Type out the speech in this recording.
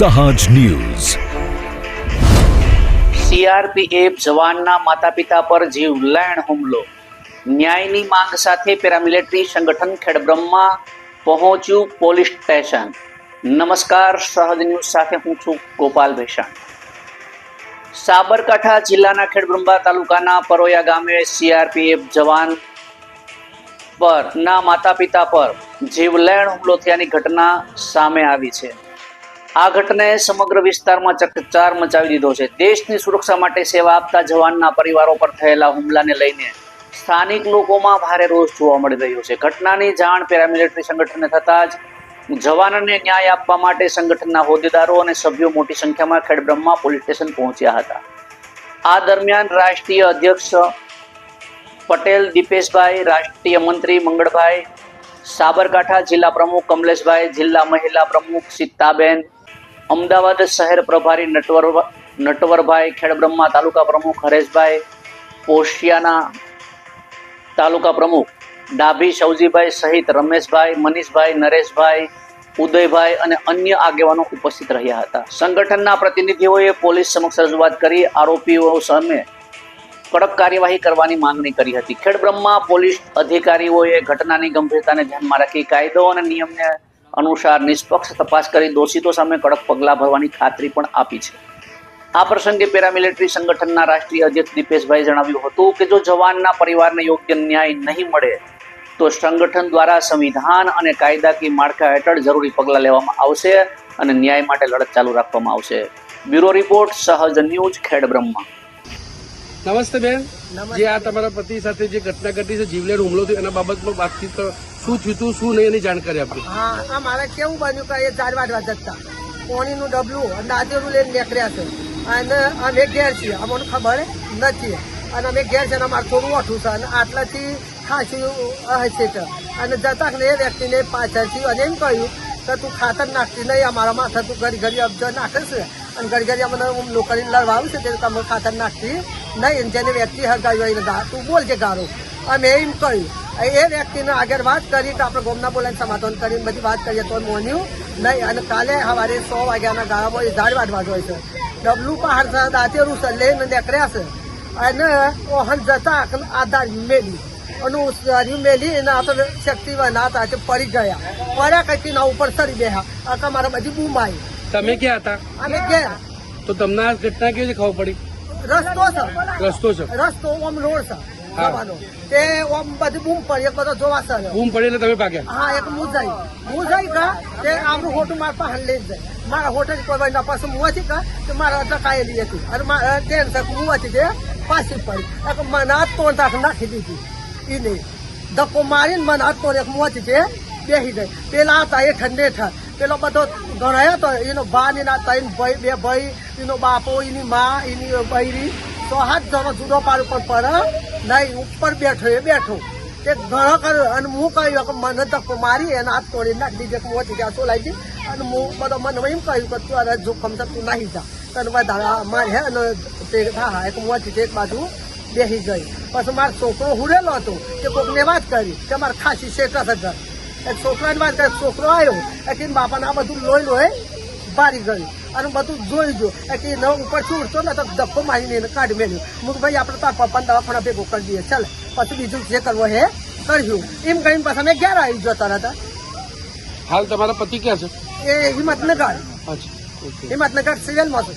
સહજ news. CRPF જવાનના માતા પિતા પર જીવલેણ હુમલો। ન્યાયની માંગ સાથે પેરામિલિટરી સંગઠન ખેડબ્રહ્મા પહોંચ્યું પોલીસ સ્ટેશન। નમસ્કાર, સહજ ન્યૂઝ સાથે હું છું ગોપાલ ભેષણ। સાબરકાંઠા જિલ્લાના ખેડબ્રહ્મા તાલુકાના પરોયા ગામે સીઆરપીએફ જવાન પર ના માતા પિતા પર જીવલેણ હુમલો થયાની ઘટના સામે આવી છે। આ ઘટનાએ સમગ્ર વિસ્તારમાં ચકચાર મચાવી દીધો છે। દેશની સુરક્ષા માટે સેવા આપતા જવાનના પરિવારો પર થયેલા હુમલાને લઈને સ્થાનિક લોકોમાં ભારે રોષ જોવા મળી રહ્યો છે। ઘટનાની જાણ પેરામિલિટરી સંગઠનને થતાં જ જવાનોને ન્યાય આપવા માટે સંગઠનના હોદ્દેદારો અને સભ્યો મોટી સંખ્યામાં ખેડબ્રહ્મા પોલીસ સ્ટેશન પહોંચ્યા હતા। આ દરમિયાન રાષ્ટ્રીય અધ્યક્ષ પટેલ દીપેશભાઈ, રાષ્ટ્રીય મંત્રી મંગળભાઈ, સાબરકાંઠા જિલ્લા પ્રમુખ કમલેશભાઈ, જિલ્લા મહિલા પ્રમુખ સીતાબેન, અમદાવાદ શહેર પ્રભારી નટવરભાઈ, ખેડબ્રહ્મા તાલુકા પ્રમુખ હરેશભાઈ, પોશિયાના તાલુકા પ્રમુખ ડાભી શૌજીભાઈ સહિત રમેશભાઈ, મનીષભાઈ, નરેશભાઈ, ઉદયભાઈ અને અન્ય આગેવાનો ઉપસ્થિત રહ્યા હતા। સંગઠનના પ્રતિનિધિઓએ પોલીસ સમક્ષ રજૂઆત કરી આરોપીઓ સામે કડક કાર્યવાહી કરવાની માંગણી કરી હતી। ખેડબ્રહ્મા પોલીસ અધિકારીઓએ ઘટનાની ગંભીરતાને ધ્યાનમાં રાખી કાયદો અને નિયમને અનુસાર નિષ્પક્ષ તપાસ કરી દોષિતો સામે કડક પગલાં ભરવાની ખાતરી પણ આપી છે। આ પ્રસંગે પેરામિલિટરી સંગઠનના રાષ્ટ્રીય અધ્યક્ષ દીપેશભાઈ જણાવ્યું હતું કે જો જવાનના પરિવારને યોગ્ય ન્યાય નહીં મળે તો સંગઠન દ્વારા સંવિધાન અને કાયદાકીય માળખા હેઠળ જરૂરી પગલાં લેવામાં આવશે અને ન્યાય માટે લડત ચાલુ રાખવામાં આવશે। બ્યુરો રિપોર્ટ, સહજ ન્યૂઝ, ખેડબ્રહ્મા। નમસ્તે બેન, જે આ તમારા પતિ સાથે જે ઘટના ઘટી છે, જીવલેણ હુમલો થયો, એના બાબતમાં વાતચીત કરો। શું થયું હતું, શું નહીં, એની જાણકારી આપી। હા, આ મારે કેવું બન્યું કે એ 4 વાગવા જતા પાણીનું ડબલું અને દાદીનું લઈને નીકળ્યા છે અને અમે ઘેર છીએ, અમને ખબર નથી અને અમે ઘેર છે અને અમારે થોડું ઓઠું છે અને આટલાથી ખાસું હશે છે અને જતા ને એ વ્યક્તિને પાછળથી અને એમ કહ્યું કે તું ખાતર નાખતી નહીં, અમારા માથા તું ઘડી ઘડી અબજો નાખે છે અને ઘડી ઘડી અમને લોકોને લડવાવું છે તે તમે ખાતર નાખતી નહીં, જેને વ્યક્તિ હરગાવ્યું એને તું બોલજે ગારો। અમે એમ કહ્યું, એ વ્યક્તિને આગળ વાત કરી કે આપણે ગોમના બોલાને સમાધાન કરીને બધી વાત કરીએ તો મોન્યું નહીં અને કાલે સવારે 100 વાગ્યાના ગાળામાં એ 4 વાગવા જોઈએ છે, ડબલું પહાડ દાંતેરું છે લઈને નીકળ્યા છે અને ઓહન જતા આધાર મેલી અને શરીર મેલી એના આપણે શક્તિવાન હતા કે પડી ગયા, પડ્યા કઈ ના ઉપર સરી બેહા આખા મારા બધી બૂમ આવી। તમે ક્યાં હતા? અમે ગયા તો તમને આ ઘટના કેવી ખબર પડી? રસ્તો છે, રસ્તો ઓમ રોડ છે જવાનો તે ઓમ બધી બૂમ પડી, એક બધો જોવા સર બૂમ પડી એટલે તમે ભાગ્યા? હા, એક મુજાઈ કા તે આપણું હોટું મારા પાસે લઈ જાય, મારા હોટલ કોઈ ના પાસે મુવાથી કા તો મારા અટકાયેલી હતી અને મારા ટ્રેન મુવાથી તે પાછી પડી, એક મને હાથ તોડ નાખી દીધી એને ધક્કો મારીને મને હાથ તોડ એક મુવાથી તે બેસી ગઈ। પેલા હતા એ ઠંડે પેલો બધો ગણાયો તો એનો બા ને ત્રણ ભાઈ, 2 ભાઈ, એનો બાપો, એની મા, એની બૈરી, તો 7 જણો જુદો પાડ ઉપર પર નહીં ઉપર બેઠો એ બેઠો તે ઘણો કર્યો અને હું કહ્યું કે મને ધક્કો મારી એને હાથ તોડી નાખી દીધી, મોટી ત્યાં સોલાઈ ગઈ અને હું બધો મને એમ કહ્યું કે તું અરે જોખમ છે તું નહીં જા તને બધા મારે હે અને તે હા એક મોટી એક બાજુ બેસી ગઈ। પછી મારો છોકરો હુરેલો હતો તે કોકને વાત કરી કે મારે ખાસી શેકા છે ઘર, એક છોકરાની વાત કરી, છોકરો આવ્યો એટલે બાપાને આ બધું લોહી ભારી ગયું અને બધું જોઈ જો એટલે ન ઉપરથી ઉડતો ને તો ધક્કો મારીને એને કાઢી મેળ્યું। હું ભાઈ આપણે તાર પપ્પાને દવાખાના ભેગો કરી દઈએ, ચાલે પછી બીજું જે કરવો હે કર્યું એમ કહીને પછી અમે 11 આવી જતા હતા। હાલ તમારા પતિ ક્યાં છે? એ હિંમતનગર અચ્છા, સિવિલમાં છે।